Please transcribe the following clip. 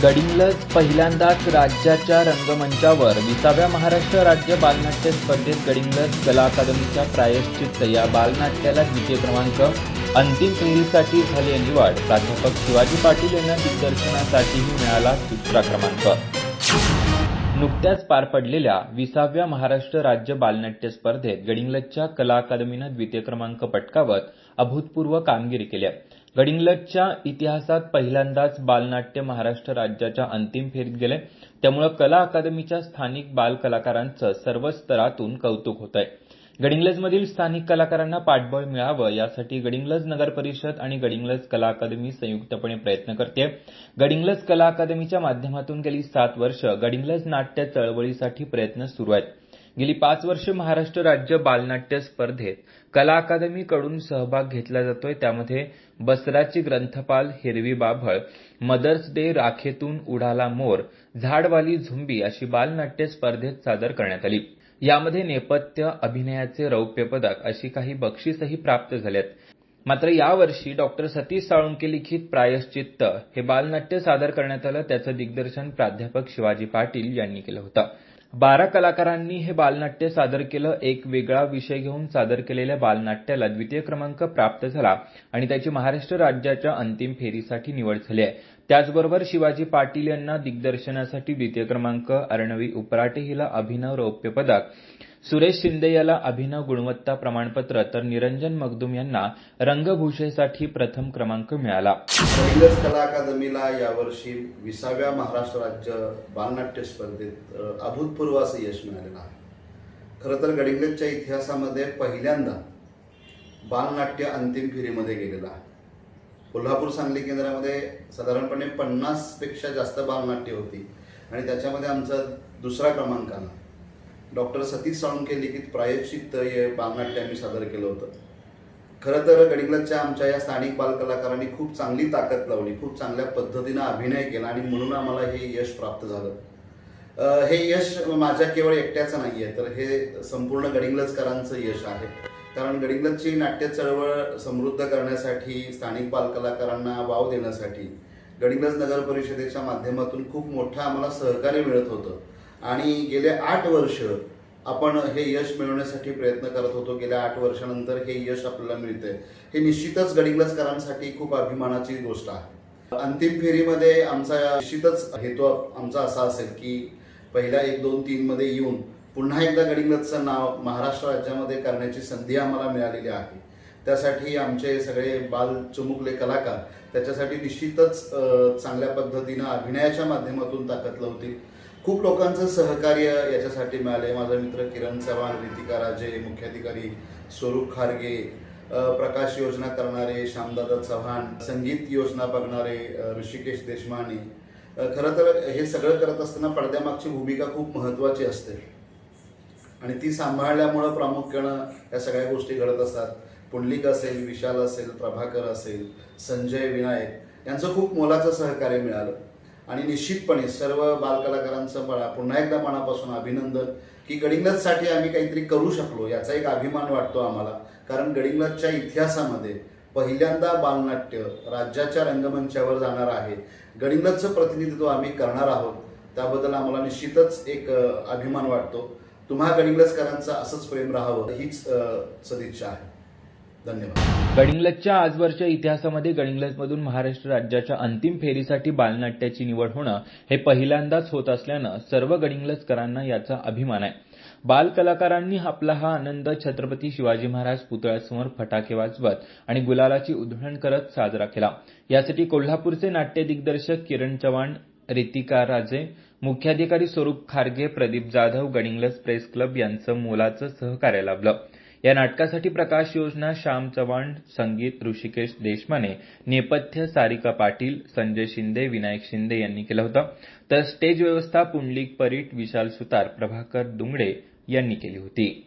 गडिंग्लज पहिल्यांदाच राज्याच्या रंगमंचावर 20व्या महाराष्ट्र राज्य बालनाट्य स्पर्धेत गडिंग्लज कला अकादमीच्या प्रायश्चित्त या बालनाट्याला द्वितीय क्रमांक, अंतिम फेरीसाठी झाली निवड. प्राध्यापक शिवाजी पाटील यांना दिग्दर्शनासाठीही मिळाला दुसरा क्रमांक. नुकत्याच पार पडलेल्या 20व्या महाराष्ट्र राज्य बालनाट्य स्पर्धेत गडिंग्लजच्या कला अकादमीनं द्वितीय क्रमांक पटकावत अभूतपूर्व कामगिरी केली आहे. गडिंग्लजच्या इतिहासात पहिल्यांदाच बालनाट्य महाराष्ट्र राज्याच्या अंतिम फेरीत गेले. त्यामुळे कला अकादमीच्या स्थानिक बाल कलाकारांचं सर्व स्तरातून कौतुक होत आहे. गडिंग्लजमधील स्थानिक कलाकारांना पाठबळ मिळावं यासाठी गडिंग्लज नगर परिषद आणि गडिंग्लज कला अकादमी संयुक्तपणे प्रयत्न करते. गडिंग्लज कला अकादमीच्या माध्यमातून गेली 7 वर्ष गडिंग्लज नाट्य चळवळीसाठी प्रयत्न सुरू आहेत. गेली 5 वर्ष महाराष्ट्र राज्य बालनाट्य स्पर्धेत कला अकादमीकडून सहभाग घेतला जातोय. त्यामध्ये बसराची ग्रंथपाल, हिरवी बाभळ, मदर्स डे, राखेतून उडाला मोर, झाडवाली झुंबी अशी बालनाट्य स्पर्धेत सादर करण्यात आली. यामध्ये नेपथ्य, अभिनयाचे रौप्य पदक अशी काही बक्षीसही प्राप्त झालेत. मात्र यावर्षी डॉ. सतीश साळुंखे लिखित प्रायश्चित्त हे बालनाट्य सादर करण्यात आलं. त्याचं दिग्दर्शन प्राध्यापक शिवाजी पाटील यांनी केलं होतं. 12 कलाकारांनी हे बालनाट्य सादर केलं. एक वेगळा विषय घेऊन सादर केलेल्या बालनाट्याला द्वितीय क्रमांक प्राप्त झाला आणि त्याची महाराष्ट्र राज्याच्या अंतिम फेरीसाठी निवड झाली आहे. त्याचबरोबर शिवाजी पाटील यांना दिग्दर्शनासाठी द्वितीय क्रमांक, अर्णवी उपराटे हिला अभिनव रौप्य पदक, सुरेश शिंदे याला अभिनव गुणवत्ता प्रमाणपत्र तर निरंजन मगदूम यांना रंगभूषेसाठी प्रथम क्रमांक मिळाला. गडिंग्लज कला अकादमीला यावर्षी 20व्या महाराष्ट्र राज्य बालनाट्य स्पर्धेत अभूतपूर्व असं यश मिळालेलं आहे. खरं तर गडिंग्लजच्या इतिहासामध्ये पहिल्यांदा बालनाट्य अंतिम फेरीमध्ये गेलेलं आहे. कोल्हापूर सांगली केंद्रामध्ये साधारणपणे 50पेक्षा जास्त बालनाट्य होती आणि त्याच्यामध्ये आमचा दुसरा क्रमांक आला. डॉ. सतीश साळुंखे लिखित प्रायश्चित्त हे बालनाट्य आम्ही सादर केलं होतं. खरं तर गडिंग्लजच्या आमच्या या स्थानिक बालकलाकारांनी खूप चांगली ताकद लावली, खूप चांगल्या पद्धतीनं अभिनय केला आणि म्हणून आम्हाला हे यश प्राप्त झालं. हे यश माझ्या केवळ एकट्याचं नाही आहे, तर हे संपूर्ण गडिंग्लजकरांचं यश आहे. कारण गडिंग्लजची नाट्य चळवळ समृद्ध करण्यासाठी, स्थानिक बालकलाकारांना वाव देण्यासाठी गडिंग्लज नगर परिषदेच्या माध्यमातून खूप मोठं आम्हाला सहकार्य मिळत होतं आणि गेले 8 वर्ष आपण हे यश मिळवण्यासाठी प्रयत्न करत होतो. गेल्या 8 वर्षानंतर हे यश आपल्याला मिळतंय. हे निश्चितच गडिंग्लजकरांसाठी खूप अभिमानाची गोष्ट आहे. अंतिम फेरीमध्ये आमचा निश्चितच हेतू आमचा असा असेल की पहिल्या 1, 2, 3 मध्ये येऊन पुन्हा एकदा गडिंग्लजचं नाव महाराष्ट्र राज्यामध्ये करण्याची संधी आम्हाला मिळालेली आहे. त्यासाठी आमचे सगळे बाल चुमुकले कलाकार त्याच्यासाठी निश्चितच चांगल्या पद्धतीनं अभिनयाच्या माध्यमातून ताकद लावतील. खूप लोकांचं सहकार्य याच्यासाठी मिळाले. माझा मित्र किरण चव्हाण, रितिका राजे, मुख्याधिकारी स्वरूप खारगे, प्रकाश योजना करणारे श्यामदादा चव्हाण, संगीत योजना बघणारे ऋषिकेश देशमाने. खरं तर हे सगळं करत असताना पडद्यामागची भूमिका खूप महत्त्वाची असते आणि ती सांभाळल्यामुळं प्रामुख्यानं या सगळ्या गोष्टी घडत असतात. पुंडलिक असेल, विशाल असेल, प्रभाकर असेल, संजय, विनायक यांचं खूप मोलाचं सहकार्य मिळालं आणि निश्चितपणे सर्व बालकलाकारांचं पुन्हा एकदा मनापासून अभिनंदन की गडिंग्लजसाठी आम्ही काहीतरी करू शकलो याचा एक अभिमान वाटतो आम्हाला. कारण गडिंग्लजच्या इतिहासामध्ये पहिल्यांदा बालनाट्य राज्याच्या रंगमंचावर जाणार आहे. गडिंग्लजचं प्रतिनिधित्व आम्ही करणार आहोत. त्याबद्दल आम्हाला निश्चितच एक अभिमान वाटतो. तुम्हा गडिंग्लजकरांचं असंच प्रेम राहावं हीच सदिच्छा आहे. धन्यवाद. गडिंग्लजच्या आजवरच्या इतिहासामध्ये गडिंग्लजमधून महाराष्ट्र राज्याच्या अंतिम फेरीसाठी बालनाट्याची निवड होणं हे पहिल्यांदाच होत असल्यानं सर्व गडिंग्लजकरांना याचा अभिमान आहे. बाल कलाकारांनी आपला हा आनंद छत्रपती शिवाजी महाराज पुतळ्यासमोर फटाके वाजवत आणि गुलालाची उधळण करत साजरा केला. यासाठी कोल्हापूरचे नाट्य दिग्दर्शक किरण चव्हाण, रितिका राजे, मुख्याधिकारी स्वरूप खारगे, प्रदीप जाधव, गडिंग्लज प्रेस क्लब यांचं मोलाचं सहकार्य लाभलं. या नाटकासाठी प्रकाश योजना, श्याम चव्हाण, संगीत ऋषिकेश देशमाने, नेपथ्य सारिका पाटील, संजय शिंदे, विनायक शिंदे यांनी केलं होतं. तर स्टेज व्यवस्था पुंडलिक परीट, विशाल सुतार, प्रभाकर दुंगडे यांनी केली होती.